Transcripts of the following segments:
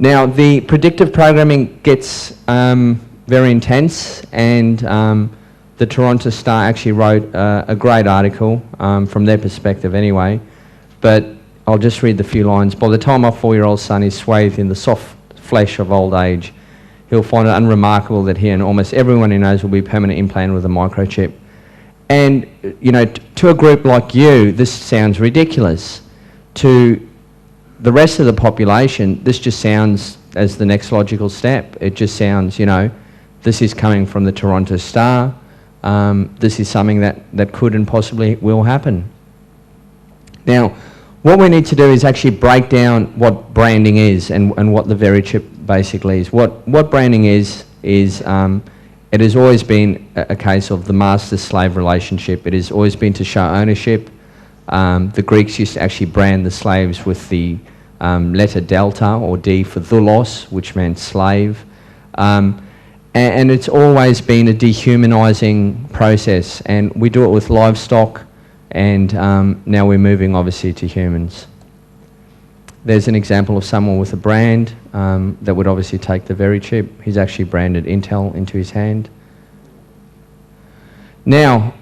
Now, the predictive programming gets very intense, and the Toronto Star actually wrote a great article from their perspective anyway, but I'll just read the few lines. By the time our 4-year-old son is swathed in the soft flesh of old age, he'll find it unremarkable that he and almost everyone he knows will be permanently implanted with a microchip. And, you know, to a group like you, this sounds ridiculous. To the rest of the population, this just sounds as the next logical step. It just sounds, you know, this is coming from the Toronto Star. This is something that could and possibly will happen. Now, what we need to do is actually break down what branding is and what the VeriChip basically is. What branding is it has always been a case of the master-slave relationship. It has always been to show ownership. The Greeks used to actually brand the slaves with the letter delta or D for doulos, which meant slave. And it's always been a dehumanizing process, and we do it with livestock, and now we're moving obviously to humans. There's an example of someone with a brand that would obviously take the VeriChip. He's actually branded Intel into his hand. Now,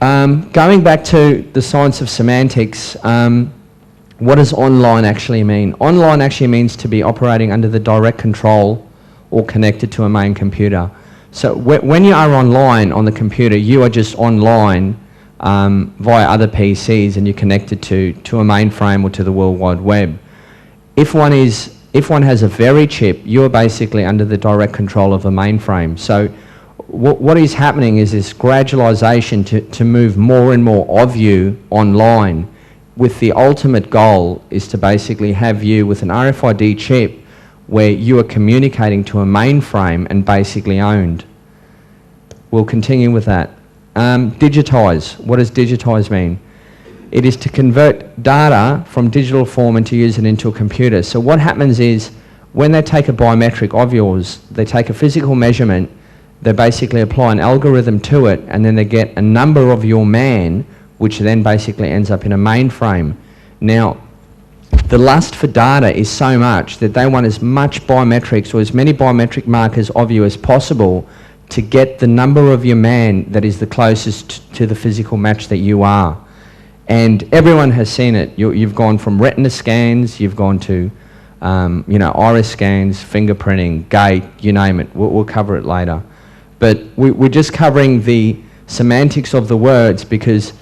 going back to the science of semantics, what does online actually mean? Online actually means to be operating under the direct control or connected to a main computer. So when you are online on the computer, you are just online via other PCs, and you're connected to a mainframe or to the World Wide Web. If one has a VeriChip, you're basically under the direct control of a mainframe. So what is happening is this gradualization to move more and more of you online, with the ultimate goal is to basically have you with an RFID chip where you are communicating to a mainframe and basically owned. We'll continue with that. Digitize. What does digitize mean? It is to convert data from digital form and to use it into a computer. So what happens is, when they take a biometric of yours, they take a physical measurement, they basically apply an algorithm to it, and then they get a number of your man, which then basically ends up in a mainframe. Now, the lust for data is so much that they want as much biometrics or as many biometric markers of you as possible to get the number of your man that is the closest to the physical match that you are. And everyone has seen it. You've gone from retina scans, you've gone to you know, iris scans, fingerprinting, gait, you name it. We'll cover it later. But we're just covering the semantics of the words, because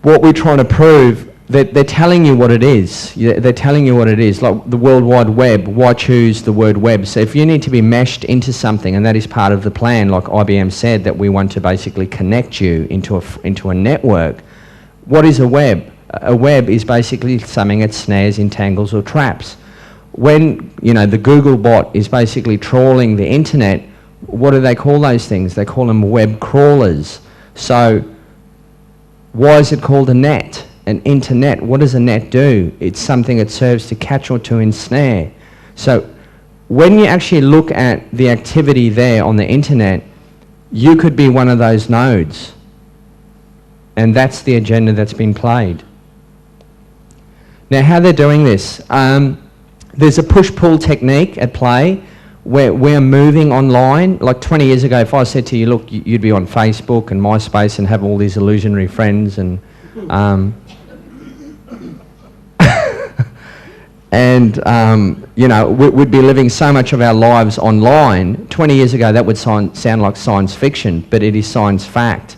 what we're trying to prove, they're telling you what it is. They're telling you what it is. Like the World Wide Web, why choose the word web? So if you need to be meshed into something, and that is part of the plan, like IBM said, that we want to basically connect you into a network. What is a web? A web is basically something that snares, entangles, or traps. When, you know, the Google bot is basically trawling the internet, what do they call those things? They call them web crawlers. So why is it called a net? An internet, what does a net do? It's something that serves to catch or to ensnare. So when you actually look at the activity there on the internet, you could be one of those nodes. And that's the agenda that's been played. Now, how they're doing this, there's a push-pull technique at play where we're moving online. Like 20 years ago, if I said to you, look, you'd be on Facebook and MySpace and have all these illusionary friends, and you know, we'd be living so much of our lives online. 20 years ago, that would sound like science fiction, but it is science fact.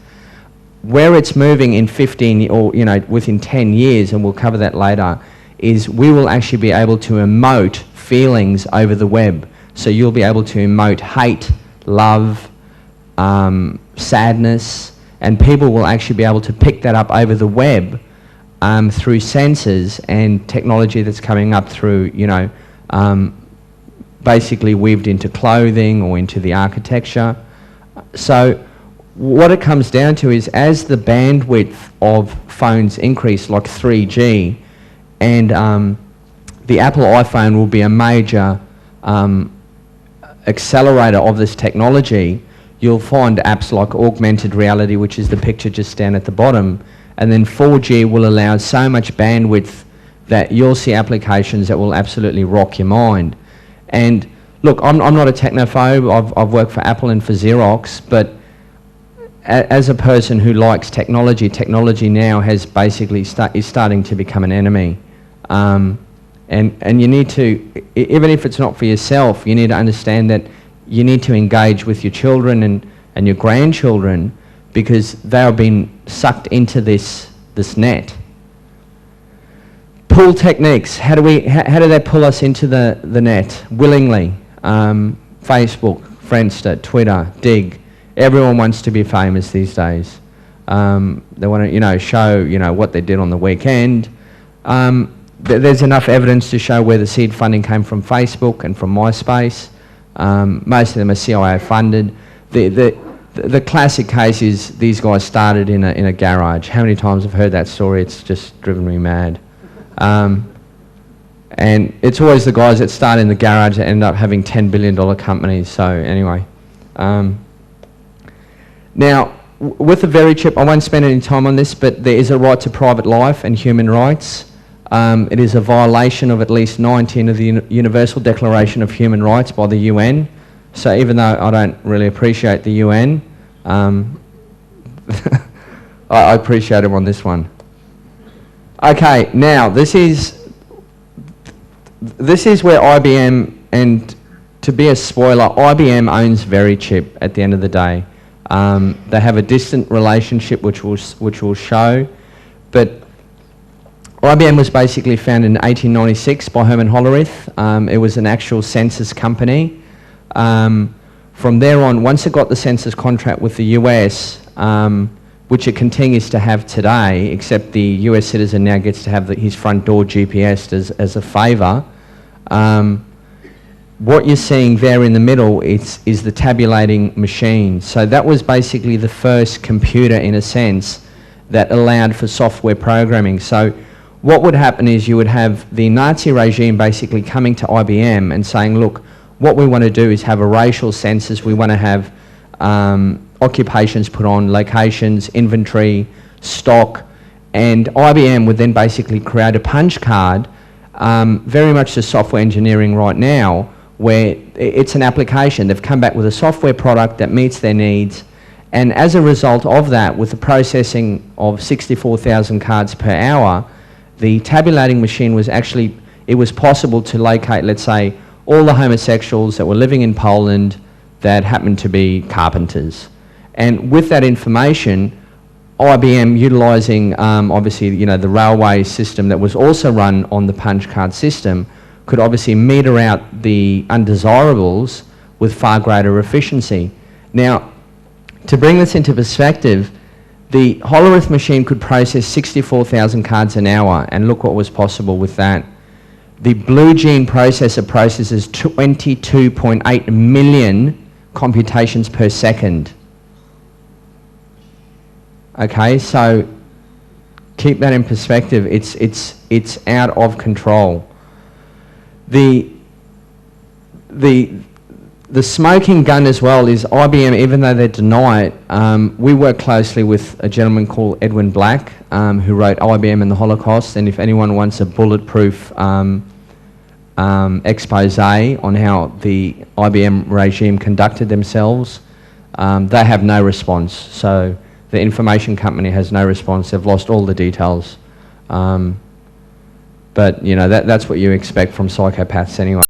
Where it's moving in 15 or, you know, within 10 years, and we'll cover that later, is we will actually be able to emote feelings over the web. So you'll be able to emote hate, love, sadness, and people will actually be able to pick that up over the web through sensors and technology that's coming up through, you know, basically weaved into clothing or into the architecture. So what it comes down to is, as the bandwidth of phones increase, like 3G, and the Apple iPhone will be a major accelerator of this technology, you'll find apps like augmented reality, which is the picture just down at the bottom, and then 4G will allow so much bandwidth that you'll see applications that will absolutely rock your mind. And look, I'm not a technophobe. I've worked for Apple and for Xerox, but as a person who likes technology, technology now has basically is starting to become an enemy. And you need to, even if it's not for yourself, you need to understand that you need to engage with your children and your grandchildren, because they are being sucked into this net. Pull techniques. How do they pull us into the net willingly? Facebook, Friendster, Twitter, Dig. Everyone wants to be famous these days. They want to, show, what they did on the weekend. There's enough evidence to show where the seed funding came from Facebook and from MySpace. Most of them are CIA funded. The classic case is these guys started in a garage. How many times I've heard that story? It's just driven me mad. And it's always the guys that start in the garage that end up having $10 billion companies. So anyway. Now, with the Verichip, I won't spend any time on this, but there is a right to private life and human rights. It is a violation of at least 19 of the Universal Declaration of Human Rights by the UN. So even though I don't really appreciate the UN, I appreciate them on this one. Okay, now this is where IBM, and to be a spoiler, IBM owns Verichip at the end of the day. They have a distant relationship which will show, but IBM was basically founded in 1896 by Herman Hollerith. It was an actual census company. From there on, once it got the census contract with the US, which it continues to have today, except the US citizen now gets to have his front door GPSed as a favour, what you're seeing there in the middle is the tabulating machine. So that was basically the first computer, in a sense, that allowed for software programming. So what would happen is you would have the Nazi regime basically coming to IBM and saying, look, what we want to do is have a racial census. We want to have occupations put on, locations, inventory, stock, and IBM would then basically create a punch card, very much the software engineering right now, where it's an application. They've come back with a software product that meets their needs, and as a result of that, with the processing of 64,000 cards per hour, the tabulating machine was actually, it was possible to locate, let's say, all the homosexuals that were living in Poland that happened to be carpenters. And with that information, IBM, utilising obviously the railway system that was also run on the punch card system, could obviously meter out the undesirables with far greater efficiency. Now, to bring this into perspective, the Hollerith machine could process 64,000 cards an hour, and look what was possible with that. The Blue Gene processor processes 22.8 million computations per second. Okay, so keep that in perspective. It's out of control. The smoking gun as well is IBM, even though they deny it, we work closely with a gentleman called Edwin Black, who wrote IBM and the Holocaust, and if anyone wants a bulletproof expose on how the IBM regime conducted themselves, they have no response. So the information company has no response. They've lost all the details. But that's what you expect from psychopaths anyway.